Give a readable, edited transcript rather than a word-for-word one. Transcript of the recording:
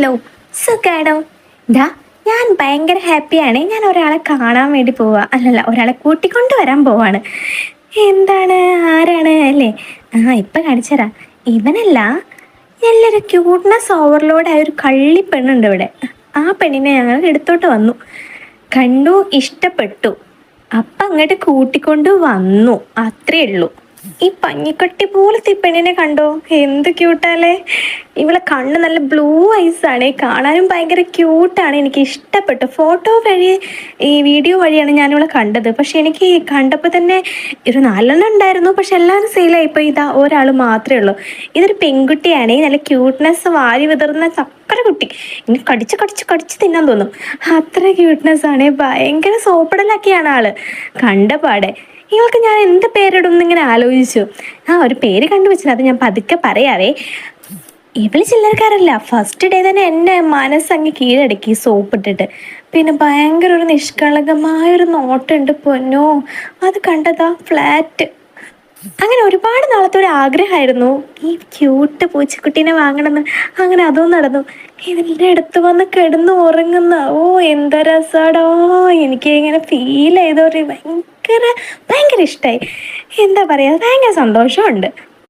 Hello, സുഖാണോ? ഇതാ ഞാൻ ഭയങ്കര ഹാപ്പിയാണ്. ഞാൻ ഒരാളെ കാണാൻ വേണ്ടി പോവാ, അല്ലല്ല, ഒരാളെ കൂട്ടിക്കൊണ്ട് വരാൻ പോവാണ്. എന്താണ്, ആരാണ് അല്ലേ? ഇപ്പം കാണിച്ചരാ. ഇവനല്ല, നല്ലൊരു ക്യൂട്ട്നെസ് ഓവർലോഡ് ആയ ഒരു കള്ളി പെണ്ണുണ്ട് ഇവിടെ. ആ പെണ്ണിനെ ഞങ്ങൾ എടുത്തോട്ട് വന്നു, കണ്ടു, ഇഷ്ടപ്പെട്ടു. അപ്പം അങ്ങോട്ട് കൂട്ടിക്കൊണ്ട് വന്നു, അത്രേ ഉള്ളൂ. ഈ പഞ്ഞിക്കട്ടി പോലത്തെ ഈ പെണ്ണിനെ കണ്ടോ, എന്ത് ക്യൂട്ടാല്ലേ. ഇവളെ കണ്ണ് നല്ല ബ്ലൂ ഐസ് ആണ്, കാണാനും ഭയങ്കര ക്യൂട്ടാണ്. എനിക്ക് ഇഷ്ടപ്പെട്ടു. ഫോട്ടോ വഴി, ഈ വീഡിയോ വഴിയാണ് ഞാനിവളെ കണ്ടത്. പക്ഷെ എനിക്ക് കണ്ടപ്പോൾ തന്നെ ഒരു 4 ഉണ്ടായിരുന്നു, പക്ഷെ എല്ലാവരും സെയിലായിപ്പോൾ. ഇതാ ഒരാൾ മാത്രമേ ഉള്ളൂ. ഇതൊരു പെൺകുട്ടിയാണ്, നല്ല ക്യൂട്ട്നെസ് വാരി വിതറുന്ന ചക്കര കുട്ടി. ഇനി കടിച്ച് കടിച്ച് കടിച്ച് തിന്നാൻ തോന്നും, അത്ര ക്യൂട്ട്നെസ് ആണ്. ഭയങ്കര സോപ്പിടലൊക്കെയാണ് ആള്. കണ്ട പാടെ ഇവൾക്ക് ഞാൻ എന്ത് പേരിടും എന്നിങ്ങനെ ആലോചിച്ചു. ഒരു പേര് കണ്ടുവച്ചില്ല, അത് ഞാൻ പതുക്കെ പറയാവേ. ഇവള് ചില്ലറക്കാരല്ല. ഫസ്റ്റ് ഡേ തന്നെ എൻ്റെ മനസ്സങ്ങ് കീഴടക്കി സോപ്പിട്ടിട്ട്. പിന്നെ ഭയങ്കര ഒരു നിഷ്കളങ്കമായൊരു നോട്ടുണ്ട് പൊന്നോ. അത് കണ്ടതാ ഫ്ലാറ്റ്. അങ്ങനെ ഒരുപാട് നാളത്തെ ഒരു ആഗ്രഹമായിരുന്നു ഈ ക്യൂട്ട് പൂച്ചക്കുട്ടീനെ വാങ്ങണമെന്ന്. അങ്ങനെ അതും നടന്നു. ഇതിൻ്റെ അടുത്ത് വന്ന് കിടന്ന് ഉറങ്ങുന്ന, എന്താ രസാടോ. എനിക്ക് ഇങ്ങനെ ഫീൽ ചെയ്തൊരു ഭയങ്കര ഭയങ്കര ഇഷ്ടമായി. എന്താ പറയുക, ഭയങ്കര സന്തോഷമുണ്ട്.